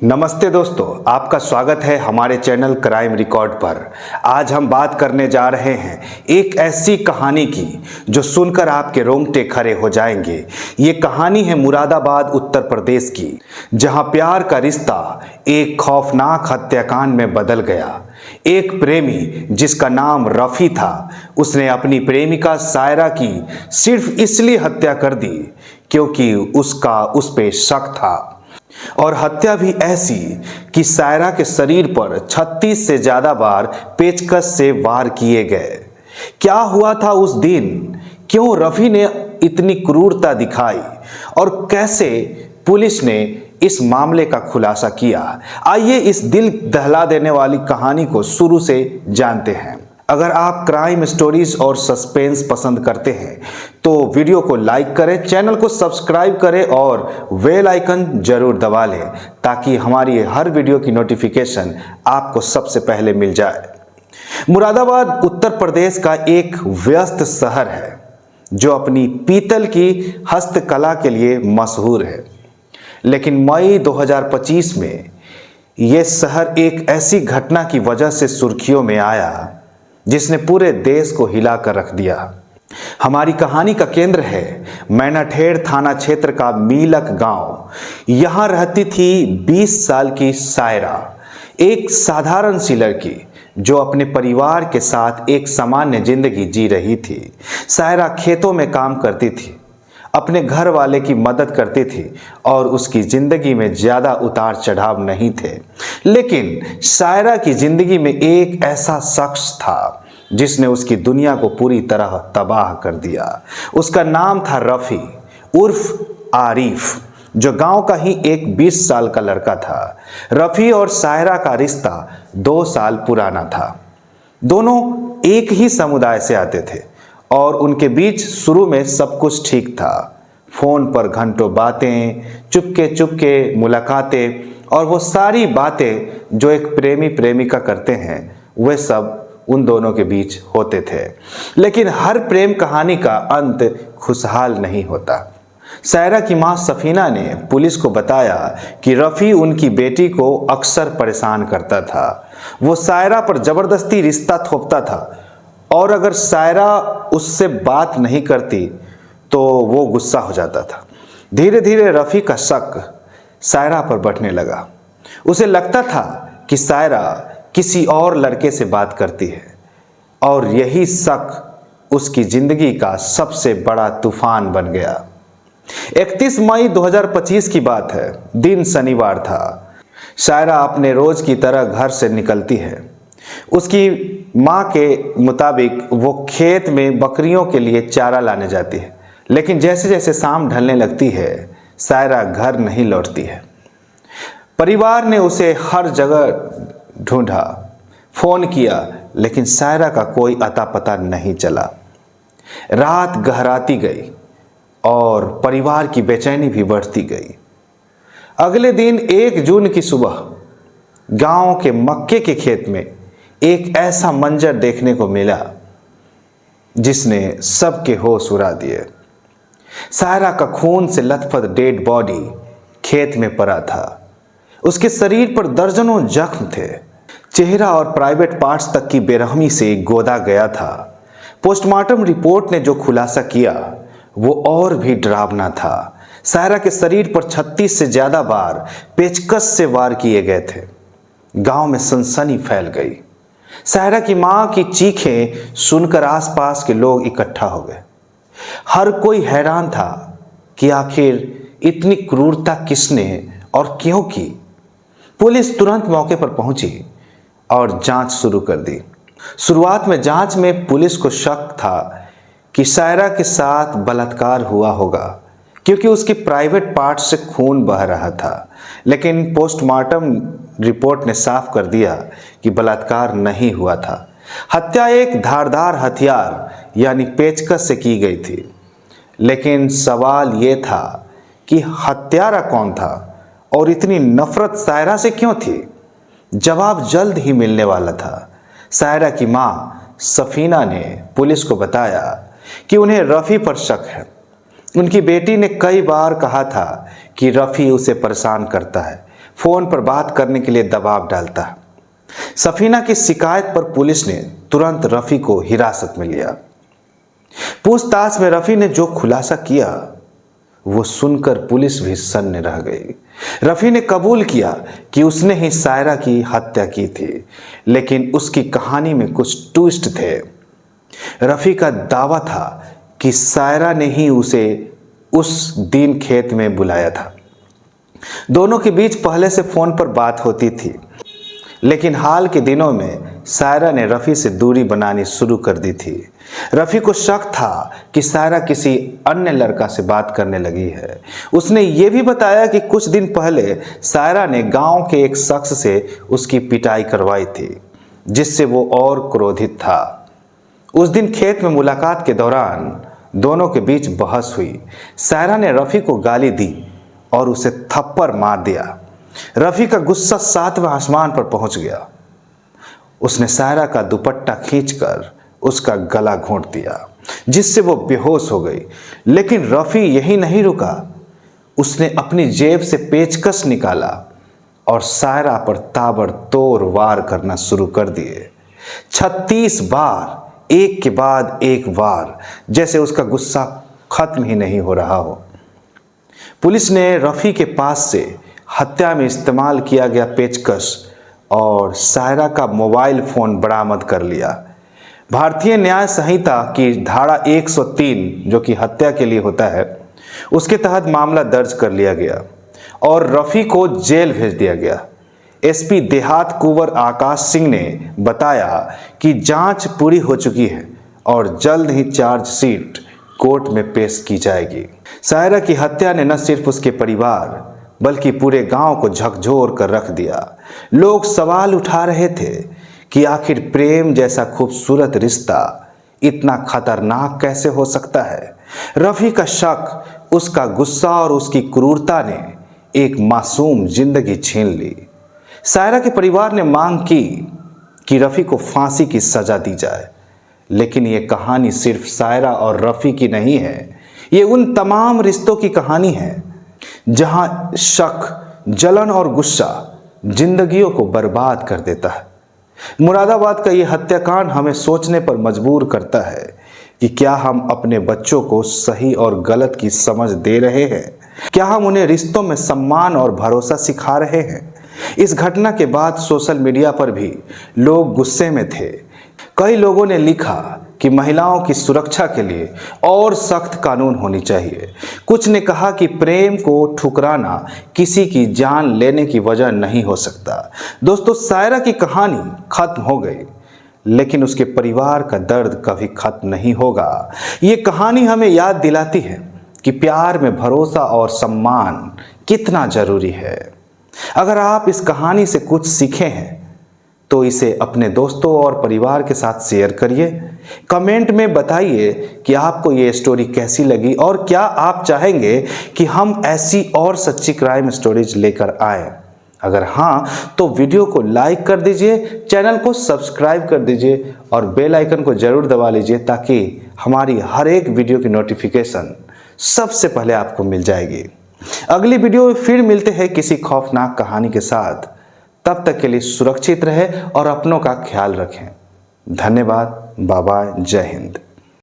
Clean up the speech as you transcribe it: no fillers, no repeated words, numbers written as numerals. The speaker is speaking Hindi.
नमस्ते दोस्तों, आपका स्वागत है हमारे चैनल क्राइम रिकॉर्ड पर। आज हम बात करने जा रहे हैं एक ऐसी कहानी की जो सुनकर आपके रोंगटे खड़े हो जाएंगे। ये कहानी है मुरादाबाद उत्तर प्रदेश की, जहां प्यार का रिश्ता एक खौफनाक हत्याकांड में बदल गया। एक प्रेमी जिसका नाम रफ़ी था, उसने अपनी प्रेमिका सायरा की सिर्फ इसलिए हत्या कर दी क्योंकि उसका उस पे शक था, और हत्या भी ऐसी कि सायरा के शरीर पर 36 से ज्यादा बार पेचकस से वार किए गए। क्या हुआ था उस दिन? क्यों रफ़ी ने इतनी क्रूरता दिखाई और कैसे पुलिस ने इस मामले का खुलासा किया? आइए इस दिल दहला देने वाली कहानी को शुरू से जानते हैं। अगर आप क्राइम स्टोरीज और सस्पेंस पसंद करते हैं तो वीडियो को लाइक करें, चैनल को सब्सक्राइब करें और बेल आइकन जरूर दबा लें ताकि हमारी हर वीडियो की नोटिफिकेशन आपको सबसे पहले मिल जाए। मुरादाबाद उत्तर प्रदेश का एक व्यस्त शहर है जो अपनी पीतल की हस्तकला के लिए मशहूर है। लेकिन मई 2025 में यह शहर एक ऐसी घटना की वजह से सुर्खियों में आया जिसने पूरे देश को हिला कर रख दिया। हमारी कहानी का केंद्र है मैनाठेड़ थाना क्षेत्र का मीलक गांव। यहां रहती थी 20 साल की सायरा, एक साधारण सी लड़की जो अपने परिवार के साथ एक सामान्य जिंदगी जी रही थी। सायरा खेतों में काम करती थी, अपने घर वाले की मदद करती थी और उसकी जिंदगी में ज़्यादा उतार चढ़ाव नहीं थे। लेकिन सायरा की जिंदगी में एक ऐसा शख्स था जिसने उसकी दुनिया को पूरी तरह तबाह कर दिया। उसका नाम था रफ़ी उर्फ आरिफ, जो गांव का ही एक 20 साल का लड़का था। रफ़ी और सायरा का रिश्ता 2 साल पुराना था। दोनों एक ही समुदाय से आते थे और उनके बीच शुरू में सब कुछ ठीक था। फोन पर घंटों बातें, चुपके चुपके मुलाकातें, और वो सारी बातें जो एक प्रेमी प्रेमिका करते हैं वे सब उन दोनों के बीच होते थे। लेकिन हर प्रेम कहानी का अंत खुशहाल नहीं होता। सायरा की मां सफीना ने पुलिस को बताया कि रफ़ी उनकी बेटी को अक्सर परेशान करता था। वो सायरा पर जबरदस्ती रिश्ता थोपता था और अगर सायरा उससे बात नहीं करती तो वो गुस्सा हो जाता था। धीरे धीरे रफ़ी का शक सायरा पर बढ़ने लगा। उसे लगता था कि सायरा किसी और लड़के से बात करती है, और यही शक उसकी जिंदगी का सबसे बड़ा तूफान बन गया। 31 मई 2025 की बात है। दिन शनिवार था। सायरा अपने रोज की तरह घर से निकलती है। उसकी माँ के मुताबिक वो खेत में बकरियों के लिए चारा लाने जाती है, लेकिन जैसे जैसे शाम ढलने लगती है सायरा घर नहीं लौटती है। परिवार ने उसे हर जगह ढूंढा, फोन किया, लेकिन सायरा का कोई अता पता नहीं चला। रात गहराती गई और परिवार की बेचैनी भी बढ़ती गई। अगले दिन 1 जून की सुबह गांव के मक्के के खेत में एक ऐसा मंजर देखने को मिला जिसने सबके होश उड़ा दिए। सायरा का खून से लथपथ डेड बॉडी खेत में पड़ा था। उसके शरीर पर दर्जनों जख्म थे। चेहरा और प्राइवेट पार्ट्स तक की बेरहमी से गोदा गया था। पोस्टमार्टम रिपोर्ट ने जो खुलासा किया वो और भी डरावना था। सायरा के शरीर पर 36 से ज्यादा बार पेचकस से वार किए गए थे। गांव में सनसनी फैल गई। सायरा की मां की चीखें सुनकर आसपास के लोग इकट्ठा हो गए। हर कोई हैरान था कि आखिर इतनी क्रूरता किसने और क्यों की। पुलिस तुरंत मौके पर पहुंची और जांच शुरू कर दी। शुरुआत में जांच में पुलिस को शक था कि सायरा के साथ बलात्कार हुआ होगा क्योंकि उसके प्राइवेट पार्ट से खून बह रहा था। लेकिन पोस्टमार्टम रिपोर्ट ने साफ कर दिया कि बलात्कार नहीं हुआ था। हत्या एक धारदार हथियार यानी पेचकस से की गई थी। लेकिन सवाल ये था कि हत्यारा कौन था और इतनी नफरत सायरा से क्यों थी? जवाब जल्द ही मिलने वाला था। सायरा की मां सफीना ने पुलिस को बताया कि उन्हें रफ़ी पर शक है। उनकी बेटी ने कई बार कहा था कि रफ़ी उसे परेशान करता है, फोन पर बात करने के लिए दबाव डालता। सफीना की शिकायत पर पुलिस ने तुरंत रफी को हिरासत में लिया। पूछताछ में रफी ने जो खुलासा किया वो सुनकर पुलिस भी सन्न रह गई। रफी ने कबूल किया कि उसने ही सायरा की हत्या की थी, लेकिन उसकी कहानी में कुछ ट्विस्ट थे। रफी का दावा था कि सायरा ने ही उसे उस दिन खेत में बुलाया था। दोनों के बीच पहले से फोन पर बात होती थी, लेकिन हाल के दिनों में सायरा ने रफी से दूरी बनानी शुरू कर दी थी। रफी को शक था कि सायरा किसी अन्य लड़का से बात करने लगी है। उसने ये भी बताया कि कुछ दिन पहले सायरा ने गांव के एक शख्स से उसकी पिटाई करवाई थी, जिससे वो और क्रोधित था। उस दिन खेत में मुलाकात के दौरान दोनों के बीच बहस हुई। सायरा ने रफी को गाली दी और उसे थप्पड़ मार दिया। रफी का गुस्सा 7वें आसमान पर पहुंच गया। उसने सायरा का दुपट्टा खींचकर उसका गला घोंट दिया, जिससे वो बेहोश हो गई। लेकिन रफी यही नहीं रुका। उसने अपनी जेब से पेचकस निकाला और सायरा पर ताबड़तोड़ वार करना शुरू कर दिए। 36 बार, एक के बाद एक वार, जैसे उसका गुस्सा खत्म ही नहीं हो रहा हो। पुलिस ने रफी के पास से हत्या में इस्तेमाल किया गया पेचकस और सायरा का मोबाइल फोन बरामद कर लिया। भारतीय न्याय संहिता की धारा 103, जो कि हत्या के लिए होता है, उसके तहत मामला दर्ज कर लिया गया और रफी को जेल भेज दिया गया। एसपी देहात कुंवर आकाश सिंह ने बताया कि जांच पूरी हो चुकी है और जल्द ही चार्जशीट कोर्ट में पेश की जाएगी। सायरा की हत्या ने न सिर्फ उसके परिवार बल्कि पूरे गांव को झकझोर कर रख दिया। लोग सवाल उठा रहे थे कि आखिर प्रेम जैसा खूबसूरत रिश्ता इतना खतरनाक कैसे हो सकता है। रफी का शक, उसका गुस्सा और उसकी क्रूरता ने एक मासूम जिंदगी छीन ली। सायरा के परिवार ने मांग की कि रफी को फांसी की सजा दी जाए, लेकिन ये कहानी सिर्फ सायरा और रफी की नहीं है। ये उन तमाम रिश्तों की कहानी है जहां शक, जलन और गुस्सा जिंदगियों को बर्बाद कर देता है। मुरादाबाद का ये हत्याकांड हमें सोचने पर मजबूर करता है कि क्या हम अपने बच्चों को सही और गलत की समझ दे रहे हैं? क्या हम उन्हें रिश्तों में सम्मान और भरोसा सिखा रहे हैं? इस घटना के बाद सोशल मीडिया पर भी लोग गुस्से में थे। कई लोगों ने लिखा कि महिलाओं की सुरक्षा के लिए और सख्त कानून होनी चाहिए। कुछ ने कहा कि प्रेम को ठुकराना किसी की जान लेने की वजह नहीं हो सकता। दोस्तों, सायरा की कहानी खत्म हो गई, लेकिन उसके परिवार का दर्द कभी खत्म नहीं होगा। ये कहानी हमें याद दिलाती है कि प्यार में भरोसा और सम्मान कितना जरूरी है। अगर आप इस कहानी से कुछ सीखे हैं तो इसे अपने दोस्तों और परिवार के साथ शेयर करिए। कमेंट में बताइए कि आपको ये स्टोरी कैसी लगी और क्या आप चाहेंगे कि हम ऐसी और सच्ची क्राइम स्टोरीज लेकर आएं। अगर हाँ, तो वीडियो को लाइक कर दीजिए, चैनल को सब्सक्राइब कर दीजिए और बेल आइकन को जरूर दबा लीजिए ताकि हमारी हर एक वीडियो की नोटिफिकेशन सबसे पहले आपको मिल जाएगी। अगली वीडियो में फिर मिलते हैं किसी खौफनाक कहानी के साथ। तब तक के लिए सुरक्षित रहें और अपनों का ख्याल रखें। धन्यवाद। Bye bye. जय हिंद।